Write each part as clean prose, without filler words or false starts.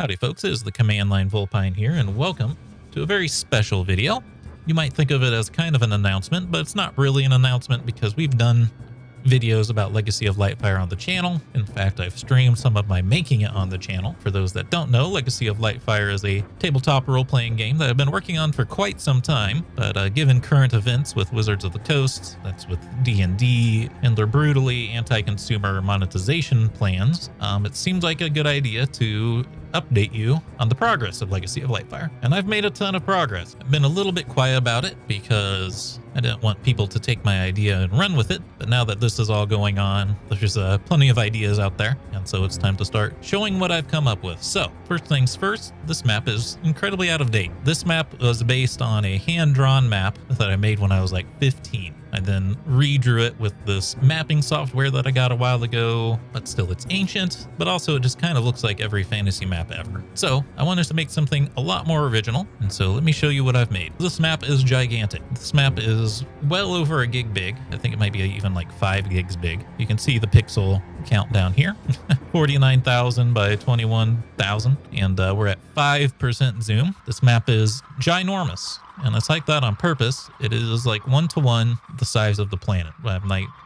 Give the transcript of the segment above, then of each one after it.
Howdy folks, it is the Command Line Vulpine here, and welcome to a very special video. You might think of it as kind of an announcement, but it's not really an announcement because we've done videos about Legacy of Lightfire on the channel. In fact, I've streamed some of my making it on the channel. For those that don't know, Legacy of Lightfire is a tabletop role-playing game that I've been working on for quite some time, but given current events with Wizards of the Coast, that's with D&D, and their brutally anti-consumer monetization plans, it seems like a good idea to update you on the progress of Legacy of Lightfire. And I've made a ton of progress. I've been a little bit quiet about it because I didn't want people to take my idea and run with it. But now that this is all going on, there's plenty of ideas out there. And so it's time to start showing what I've come up with. So first things first, this map is incredibly out of date. This map was based on a hand-drawn map that I made when I was like 15. I then redrew it with this mapping software that I got a while ago, but still it's ancient, but also it just kind of looks like every fantasy map ever. So I wanted to make something a lot more original, and so let me show you what I've made. This map is gigantic. This map is well over a gig big. I think it might be even like 5 gigs big. You can see the pixel count down here, 49,000 by 21,000, and we're at 5% zoom. This map is ginormous. And it's like that on purpose. It is like 1-to-1 the size of the planet.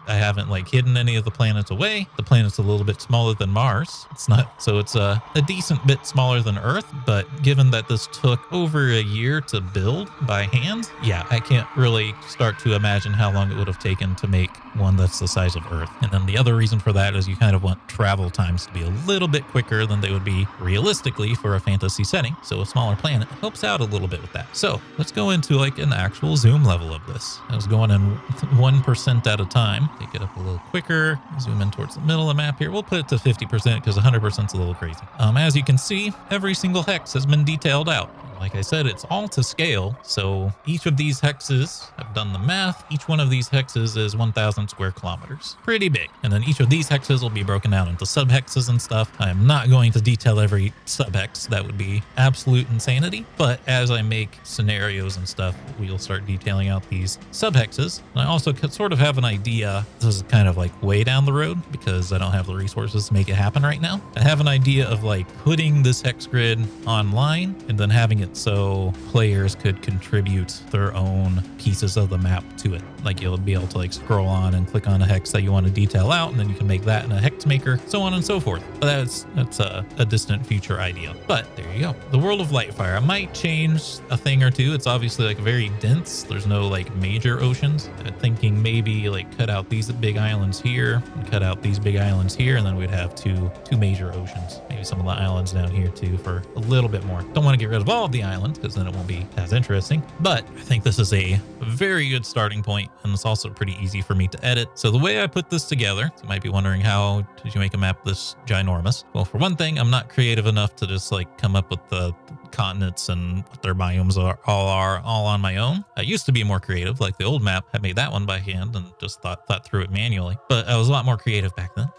I haven't like hidden any of the planets away. The planet's a little bit smaller than Mars. It's not, so it's a decent bit smaller than Earth. But given that this took over a year to build by hand, yeah, I can't really start to imagine how long it would have taken to make one that's the size of Earth. And then the other reason for that is you kind of want travel times to be a little bit quicker than they would be realistically for a fantasy setting. So a smaller planet helps out a little bit with that. So let's go into like an actual zoom level of this. I was going in 1% at a time. Take it up a little quicker, zoom in towards the middle of the map here. We'll put it to 50% because 100% is a little crazy. As you can see, every single hex has been detailed out. Like I said, it's all to scale. So each of these hexes, I've done the math, each one of these hexes is 1,000 square kilometers. Pretty big. And then each of these hexes will be broken down into sub-hexes and stuff. I am not going to detail every sub-hex. That would be absolute insanity. But as I make scenarios and stuff, we'll start detailing out these sub-hexes. And I also could sort of have an idea. This is kind of like way down the road because I don't have the resources to make it happen right now. I have an idea of like putting this hex grid online and then having it so players could contribute their own pieces of the map to it. Like you'll be able to like scroll on and click on a hex that you want to detail out, and then you can make that in a hex maker, so on and so forth. But that's a distant future idea. But there you go. The world of Lightfire. I might change a thing or two. It's obviously like very dense. There's no like major oceans. I'm thinking maybe like cut out these big islands here and cut out these big islands here, and then we'd have two major oceans. Maybe some of the islands down here too for a little bit more. Don't want to get rid of all of the islands because then it won't be as interesting. But I think this is a very good starting point, and it's also pretty easy for me to edit. So the way I put this together, you might be wondering, how did you make a map this ginormous? Well, for one thing, I'm not creative enough to just like come up with the continents and what their biomes are all on my own. I used to be more creative. Like the old map, I made that one by hand and just thought through it manually. But I was a lot more creative back then.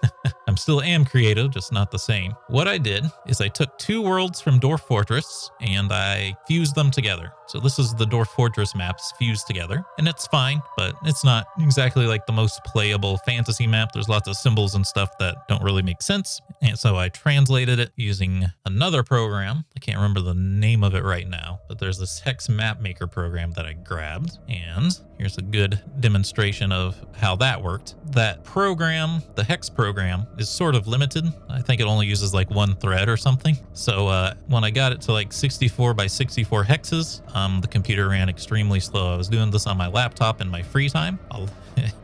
I'm still creative, just not the same. What I did is I took 2 worlds from Dwarf Fortress and I fused them together. So this is the Dwarf Fortress maps fused together, and it's fine, but it's not exactly like the most playable fantasy map. There's lots of symbols and stuff that don't really make sense. And so I translated it using another program. I can't remember the name of it right now, but there's this hex map maker program that I grabbed, and here's a good demonstration of how that worked. That program, the hex program, is sort of limited. I think it only uses like 1 thread or something. So when I got it to like 64 by 64 hexes, the computer ran extremely slow. I was doing this on my laptop in my free time.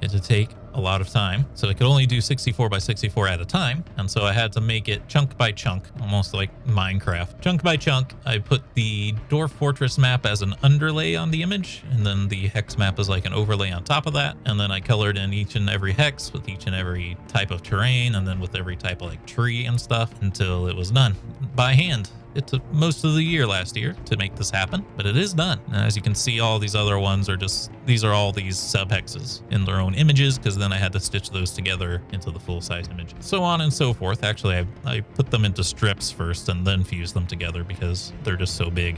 It would take a lot of time, so it could only do 64 by 64 at a time, and so I had to make it chunk by chunk, almost like Minecraft. Chunk by chunk, I put the Dwarf Fortress map as an underlay on the image, and then the hex map is like an overlay on top of that, and then I colored in each and every hex with each and every type of terrain, and then with every type of like tree and stuff until it was done by hand. It took most of the year last year to make this happen, but it is done. And as you can see, all these other ones are these are all these sub-hexes in their own images, because then I had to stitch those together into the full-size image. So on and so forth. Actually, I put them into strips first and then fused them together because they're just so big.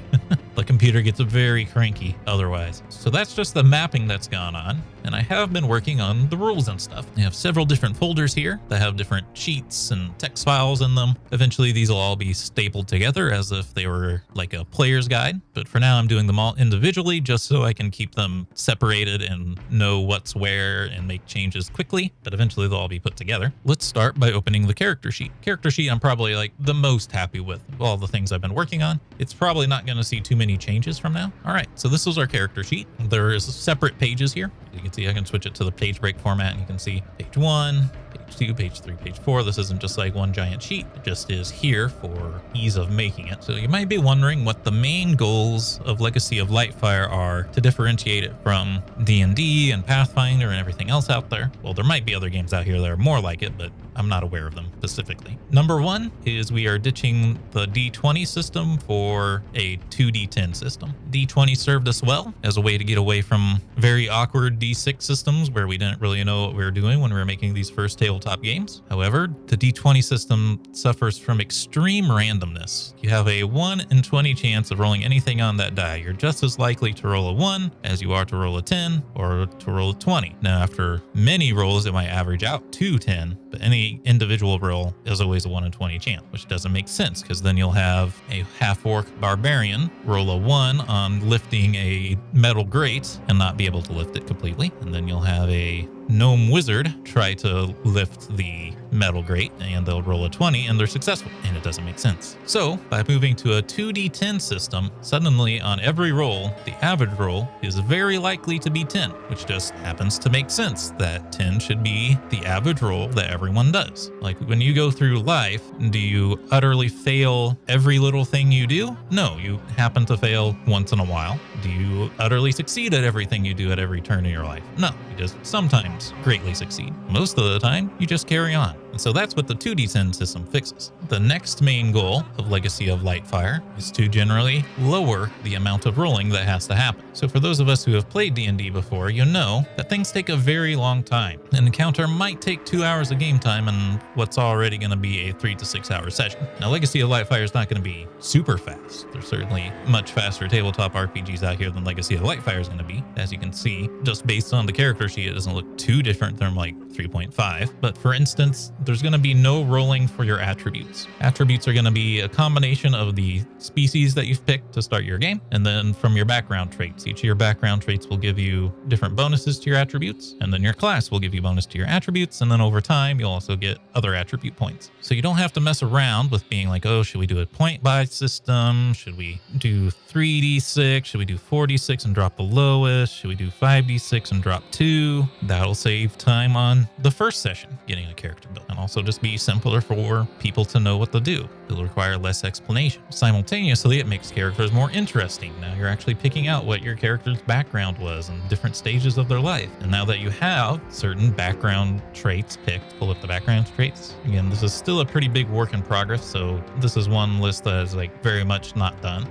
The computer gets very cranky otherwise. So that's just the mapping that's gone on. And I have been working on the rules and stuff. I have several different folders here that have different sheets and text files in them. Eventually, these will all be stapled together together as if they were like a player's guide. But for now, I'm doing them all individually just so I can keep them separated and know what's where and make changes quickly. But eventually they'll all be put together. Let's start by opening the character sheet. Character sheet I'm probably like the most happy with all the things I've been working on. It's probably not going to see too many changes from now. All right, so this is our character sheet. There is separate pages here. You can see I can switch it to the page break format, and you can see page 1, page 2, page 3, page 4. This isn't just like one giant sheet. It just is here for ease of making it. So you might be wondering what the main goals of Legacy of Lightfire are to differentiate it from D&D and Pathfinder and everything else out there. Well, there might be other games out here that are more like it, but I'm not aware of them specifically. Number 1 is we are ditching the D20 system for a 2D10 system. D20 served us well as a way to get away from very awkward D6 systems where we didn't really know what we were doing when we were making these first tabletop games. However, the D20 system suffers from extreme randomness. You have a 1 in 20 chance of rolling anything on that die. You're just as likely to roll a 1 as you are to roll a 10 or to roll a 20. Now, after many rolls, it might average out to 10, but any individual roll is always a 1 in 20 chance, which doesn't make sense because then you'll have a half-orc barbarian roll a 1 on lifting a metal grate and not be able to lift it completely. And then you'll have a gnome wizard try to lift the metal grate and they'll roll a 20 and they're successful, and it doesn't make sense. So by moving to a 2d10 system, suddenly on every roll, the average roll is very likely to be 10, which just happens to make sense that 10 should be the average roll that everyone does. Like when you go through life, do you utterly fail every little thing you do? No, you happen to fail once in a while. Do you utterly succeed at everything you do at every turn in your life? No, you just sometimes greatly succeed. Most of the time, you just carry on. And so that's what the 2d10 system fixes. The next main goal of Legacy of Lightfire is to generally lower the amount of rolling that has to happen. So for those of us who have played D&D before, you know that things take a very long time. An encounter might take 2 hours of game time and what's already going to be a 3 to 6 hour session. Now, Legacy of Lightfire is not going to be super fast. There's certainly much faster tabletop RPGs out here than Legacy of Lightfire is going to be. As you can see, just based on the character sheet, it doesn't look too different than like 3.5. But for instance, there's going to be no rolling for your attributes. Attributes are going to be a combination of the species that you've picked to start your game, and then from your background traits. Each of your background traits will give you different bonuses to your attributes, and then your class will give you bonus to your attributes, and then over time, you'll also get other attribute points. So you don't have to mess around with being like, oh, should we do a point-buy system? Should we do 3d6? Should we do 4d6 and drop the lowest? Should we do 5d6 and drop 2? That'll save time on the first session getting a character built, and also just be simpler for people to know what to do. It'll require less explanation. Simultaneously, it makes characters more interesting. Now you're actually picking out what your character's background was and different stages of their life. And now that you have certain background traits picked, pull up the background traits. Again, this is still a pretty big work in progress, so this is one list that is like very much not done.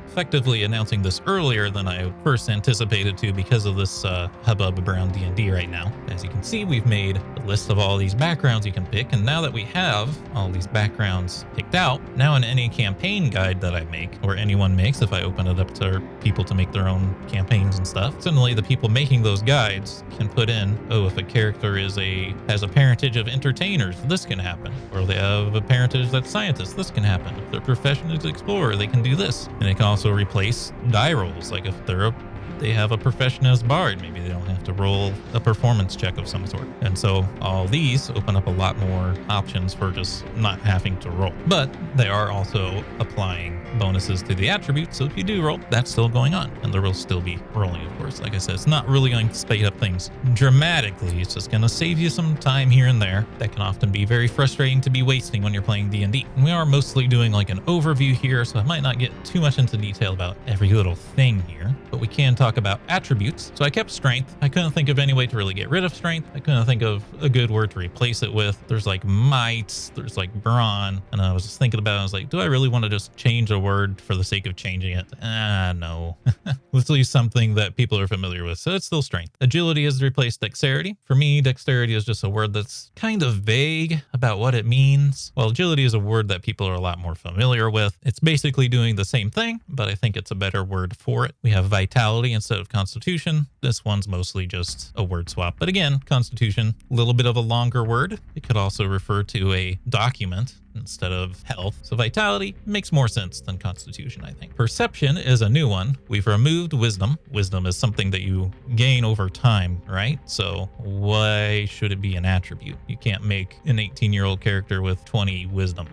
Effectively announcing this earlier than I first anticipated to because of this hubbub around D&D right now. As you can see, we've made a list of all these backgrounds you can pick, and now that we have all these backgrounds picked out, now in any campaign guide that I make, or anyone makes, if I open it up to people to make their own campaigns and stuff, suddenly the people making those guides can put in, oh, if a character has a parentage of entertainers, this can happen. Or they have a parentage that's scientists, this can happen. If their profession is explorer, they can do this. And it can also replace die rolls. Like if they have a profession as bard, maybe they don't have to roll a performance check of some sort. And so all these open up a lot more options for just not having to roll. But they are also applying bonuses to the attributes, so if you do roll, that's still going on, and there will still be rolling, of course. Like I said, it's not really going to speed up things dramatically. It's just going to save you some time here and there that can often be very frustrating to be wasting when you're playing D&D. And we are mostly doing like an overview here, so I might not get too much into detail about every little thing here, but we can talk about attributes. So I kept strength. I couldn't think of any way to really get rid of strength. I couldn't think of a good word to replace it with. There's like might, there's like brawn, and I was just thinking about it. I was like, do I really want to just change a word for the sake of changing it? No. Let's use something that people are familiar with. So it's still strength. Agility has replaced dexterity. For me, dexterity is just a word that's kind of vague about what it means. While agility is a word that people are a lot more familiar with. It's basically doing the same thing, but I think it's a better word for it. We have vitality instead of constitution. This one's mostly just a word swap. But again, constitution, a little bit of a longer word. It could also refer to a document instead of health. So vitality makes more sense than constitution, I think. Perception is a new one. We've removed wisdom. Wisdom is something that you gain over time, right? So why should it be an attribute? You can't make an 18-year-old character with 20 wisdom.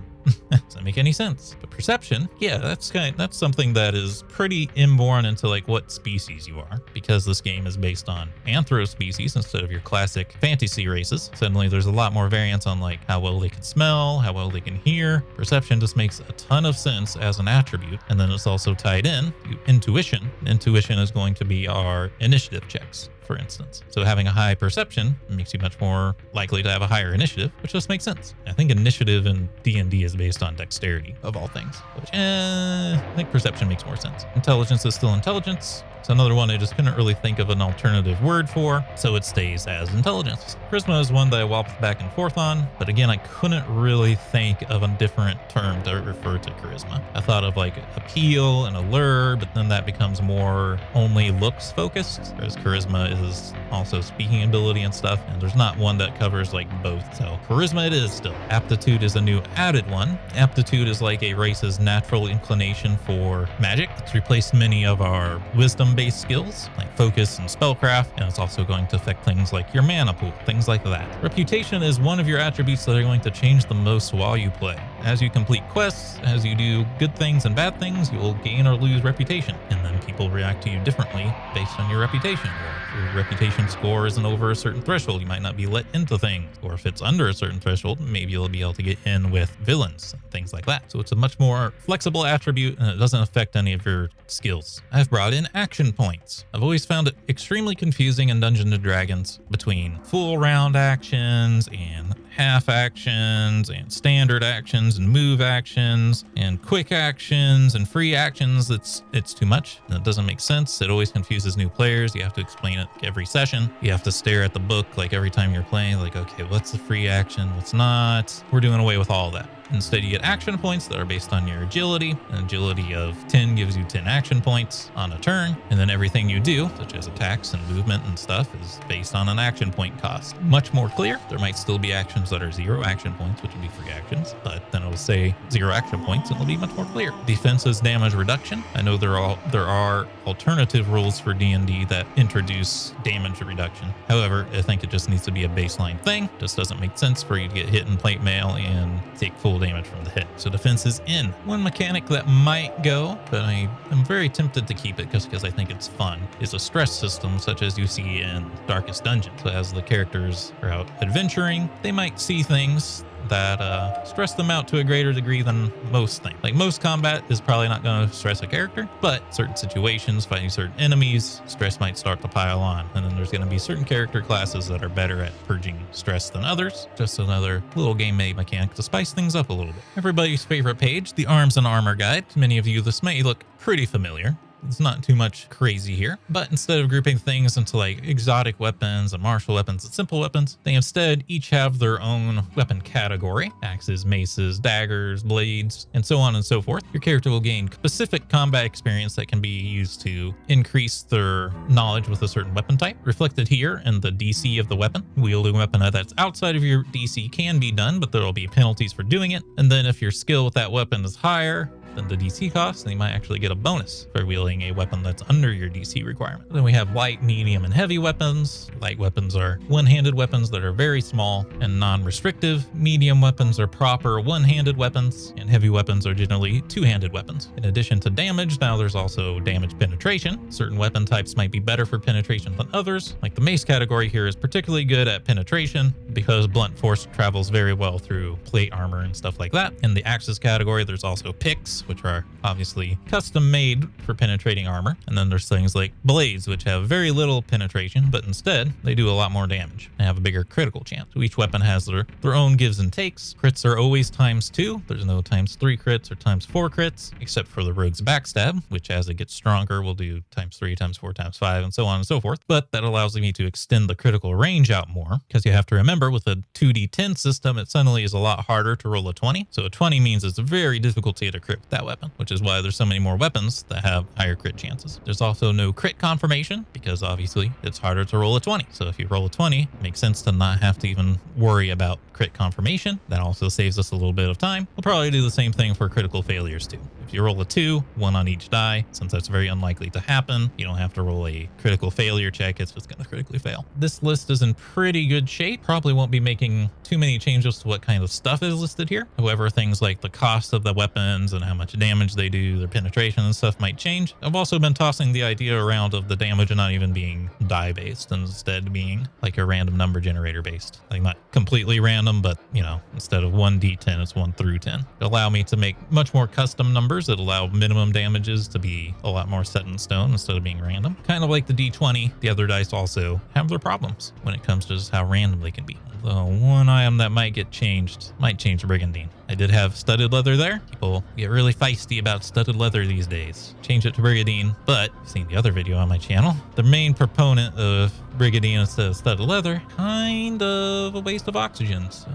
Doesn't make any sense. But perception, yeah, that's something that is pretty inborn into like what species you are, because this game is based on anthros species instead of your classic fantasy races. Suddenly there's a lot more variance on like how well they can smell, how well they can hear. Perception just makes a ton of sense as an attribute, and then it's also tied in to intuition. Intuition is going to be our initiative checks, for instance. So having a high perception makes you much more likely to have a higher initiative, which just makes sense. I think initiative in D&D is based on dexterity, of all things. Which, I think perception makes more sense. Intelligence is still intelligence. It's another one I just couldn't really think of an alternative word for, so it stays as intelligence. Charisma is one that I wobbled back and forth on, but again, I couldn't really think of a different term to refer to charisma. I thought of like appeal and allure, but then that becomes more only looks focused, whereas charisma is also speaking ability and stuff, and there's not one that covers like both. So charisma it is still. Aptitude is a new added one. Aptitude is like a race's natural inclination for magic. It's replaced many of our wisdom-based skills like focus and spellcraft, and it's also going to affect things like your mana pool, things like that. Reputation is one of your attributes that are going to change the most while you play. As you complete quests, as you do good things and bad things, you will gain or lose reputation, and then people react to you differently based on your reputation. Or if your reputation score isn't over a certain threshold, you might not be let into things. Or if it's under a certain threshold, maybe you'll be able to get in with villains and things like that. So it's a much more flexible attribute, and it doesn't affect any of your skills. I've brought in action points. I've always found it extremely confusing in Dungeons & Dragons between full round actions and half actions and standard actions and move actions and quick actions and free actions. It's too much, and it doesn't make sense. It always confuses new players. You have to explain it every session. You have to stare at the book like every time you're playing, like, okay, what's the free action, what's not? We're doing away with all that. Instead, you get action points that are based on your agility. An agility of 10 gives you 10 action points on a turn. And then everything you do, such as attacks and movement and stuff, is based on an action point cost. Much more clear. There might still be actions that are 0 action points, which would be free actions, but then it'll say 0 action points and it'll be much more clear. Defense is damage reduction. I know there are alternative rules for D&D that introduce damage reduction. However, I think it just needs to be a baseline thing. It just doesn't make sense for you to get hit in plate mail and take full damage from the hit. So defense is in. One mechanic that might go, but I am very tempted to keep it just because I think it's fun, is a stress system such as you see in Darkest Dungeon. So as the characters are out adventuring, they might see things that stress them out to a greater degree than most things. Like most combat is probably not going to stress a character, but certain situations, fighting certain enemies, stress might start to pile on. And then there's going to be certain character classes that are better at purging stress than others. Just another little game mechanic to spice things up a little bit. Everybody's favorite page, the Arms and Armor Guide. To many of you, this may look pretty familiar. It's not too much crazy here, but instead of grouping things into like exotic weapons and martial weapons and simple weapons, they instead each have their own weapon category: axes, maces, daggers, blades, and so on and so forth. Your character will gain specific combat experience that can be used to increase their knowledge with a certain weapon type, reflected here in the DC of the weapon. Wielding a weapon that's outside of your DC can be done, but there will be penalties for doing it. And then if your skill with that weapon is higher than the DC cost, then you might actually get a bonus for wielding a weapon that's under your DC requirement. Then we have light, medium, and heavy weapons. Light weapons are one-handed weapons that are very small and non-restrictive. Medium weapons are proper one-handed weapons, and heavy weapons are generally two-handed weapons. In addition to damage, now there's also damage penetration. Certain weapon types might be better for penetration than others. Like the mace category here is particularly good at penetration because blunt force travels very well through plate armor and stuff like that. In the axes category, there's also picks, which are obviously custom made for penetrating armor. And then there's things like blades, which have very little penetration, but instead they do a lot more damage and have a bigger critical chance. So each weapon has their own gives and takes. Crits are always ×2. There's no ×3 crits or ×4 crits, except for the rogue's backstab, which as it gets stronger will do ×3, ×4, ×5, and so on and so forth. But that allows me to extend the critical range out more, because you have to remember with a 2d10 system, it suddenly is a lot harder to roll a 20. So a 20 means it's very difficult to get a crit that weapon, which is why there's so many more weapons that have higher crit chances. There's also no crit confirmation because obviously it's harder to roll a 20. So if you roll a 20, it makes sense to not have to even worry about crit confirmation. That also saves us a little bit of time. We'll probably do the same thing for critical failures too. If you roll a 2, 1 on each die, since that's very unlikely to happen, you don't have to roll a critical failure check. It's just going to critically fail. This list is in pretty good shape. Probably won't be making too many changes to what kind of stuff is listed here. However, things like the cost of the weapons and how much damage they do, their penetration and stuff might change. I've also been tossing the idea around of the damage not even being die based and instead being like a random number generator based. Like not completely random, but you know, instead of 1d10, it's 1 through 10. It'll allow me to make much more custom numbers. It'll allow minimum damages to be a lot more set in stone instead of being random. Kind of like the d20, the other dice also have their problems when it comes to just how random they can be. Although one item that might get changed, might change Brigandine. I did have studded leather there. People get really feisty about studded leather these days. Change it to Brigandine, but you've seen the other video on my channel. The main proponent of Brigandine instead of studded leather, kind of a waste of oxygen. So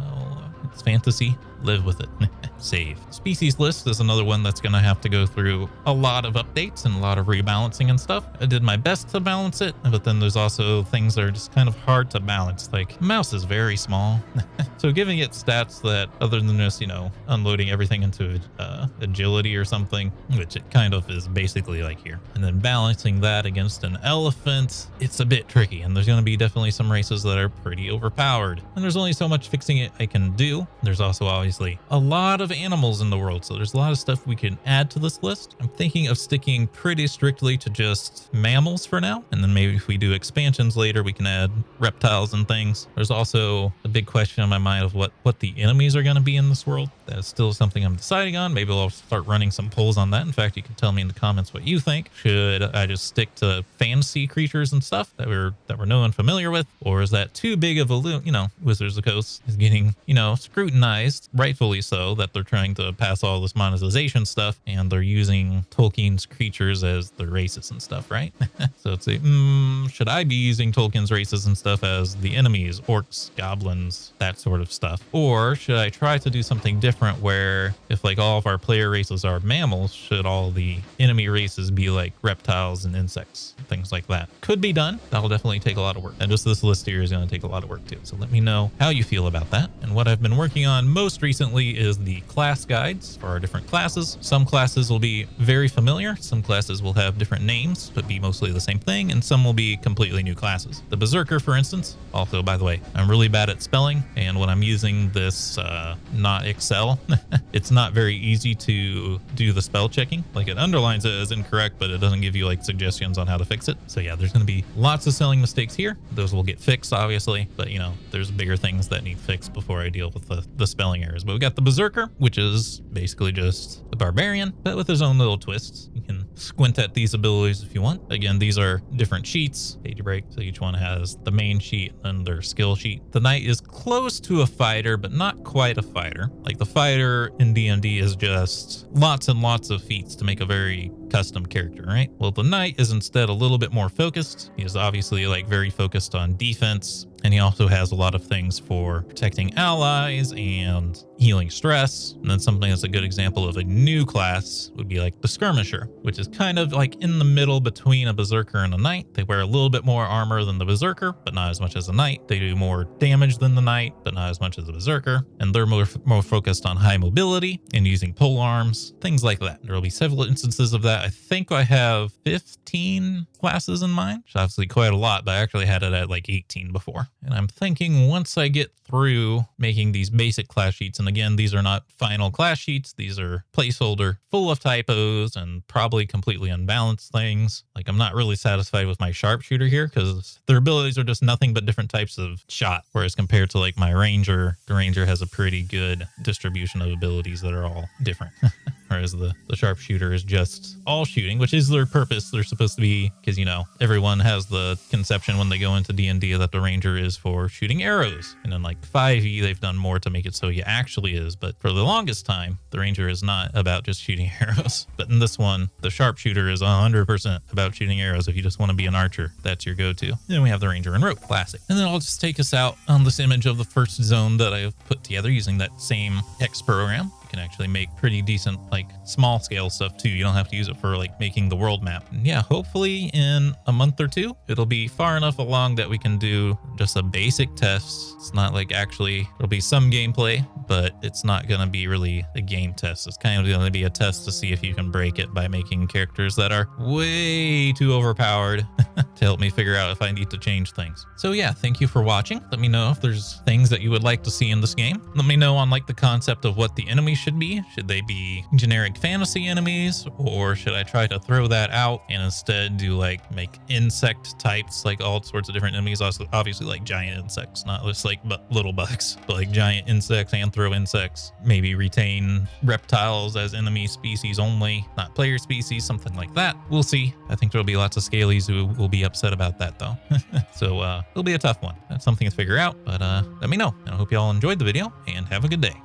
it's fantasy, live with it. Save. Species list is another one that's going to have to go through a lot of updates and a lot of rebalancing and stuff. I did my best to balance it, but then there's also things that are just kind of hard to balance. Like mouse is very small. So giving it stats that other than just, you know, unloading everything into agility or something, which it kind of is basically like here. And then balancing that against an elephant, it's a bit tricky. And there's going to be definitely some races that are pretty overpowered. And there's only so much fixing it I can do. There's also obviously a lot of animals in the world, so there's a lot of stuff we can add to this list. I'm thinking of sticking pretty strictly to just mammals for now, and then maybe if we do expansions later we can add reptiles and things. There's also a big question in my mind of what the enemies are going to be in this world. That's still something I'm deciding on. Maybe I'll start running some polls on that. In fact, you can tell me in the comments what you think. Should I just stick to fantasy creatures and stuff that we're known and familiar with, or is that too big of a you know, Wizards of the Coast is getting, you know, scrutinized, rightfully so, that they're trying to pass all this monetization stuff and they're using Tolkien's creatures as their races and stuff, right? So it's a, should I be using Tolkien's races and stuff as the enemies, orcs, goblins, that sort of stuff? Or should I try to do something different where if like all of our player races are mammals, should all the enemy races be like reptiles and insects, things like that? Could be done. That'll definitely take a lot of work. And just this list here is going to take a lot of work too. So let me know how you feel about that. And what I've been working on most recently is the class guides for our different classes. Some classes will be very familiar. Some classes will have different names, but be mostly the same thing. And some will be completely new classes. The Berserker, for instance. Also, by the way, I'm really bad at spelling. And when I'm using this, not Excel, it's not very easy to do the spell checking. Like it underlines it as incorrect, but it doesn't give you like suggestions on how to fix it. So yeah, there's going to be lots of spelling mistakes here. Those will get fixed, obviously. But you know, there's bigger things that need fixed before I deal with the spelling errors. But we got the Berserker, which is basically just a barbarian, but with his own little twists. You can squint at these abilities if you want. Again, these are different sheets, page break. So each one has the main sheet and their skill sheet. The knight is close to a fighter, but not quite a fighter. Like the fighter in D&D is just lots and lots of feats to make a very custom character, right? Well, the knight is instead a little bit more focused. He is obviously like very focused on defense, and he also has a lot of things for protecting allies and healing stress. And then something that's a good example of a new class would be like the Skirmisher, which is kind of like in the middle between a Berserker and a Knight. They wear a little bit more armor than the Berserker, but not as much as a Knight. They do more damage than the Knight, but not as much as the Berserker. And they're more focused on high mobility and using pole arms, things like that. There will be several instances of that. I think I have 15 classes in mind, which is obviously quite a lot, but I actually had it at like 18 before. And I'm thinking once I get through making these basic class sheets, and again, these are not final class sheets, these are placeholder full of typos and probably completely unbalanced things. Like I'm not really satisfied with my sharpshooter here because their abilities are just nothing but different types of shot. Whereas compared to like my ranger, the ranger has a pretty good distribution of abilities that are all different. Whereas the sharpshooter is just all shooting, which is their purpose. They're supposed to be, because, you know, everyone has the conception when they go into D&D that the ranger is for shooting arrows. And in like 5e, they've done more to make it so he actually is. But for the longest time, the ranger is not about just shooting arrows. But in this one, the sharpshooter is 100% about shooting arrows. If you just want to be an archer, that's your go-to. Then we have the ranger and rope, classic. And then I'll just take us out on this image of the first zone that I've put together using that same text program. You can actually make pretty decent, like, small scale stuff too. You don't have to use it for like making the world map. And yeah, hopefully in a month or two, it'll be far enough along that we can do just a basic test. It's not like actually, there'll be some gameplay, but it's not going to be really a game test. It's kind of going to be a test to see if you can break it by making characters that are way too overpowered to help me figure out if I need to change things. So yeah, thank you for watching. Let me know if there's things that you would like to see in this game. Let me know on like the concept of what the enemies should be. Should they be generic fantasy enemies, or should I try to throw that out and instead do like make insect types, like all sorts of different enemies? Also, obviously like giant insects, not just like little bugs, but like giant insects, anthro insects. Maybe retain reptiles as enemy species only, not player species, something like that. We'll see. I think there'll be lots of scalies who will be upset about that though. So it'll be a tough one. That's something to figure out, but let me know. And I hope you all enjoyed the video and have a good day.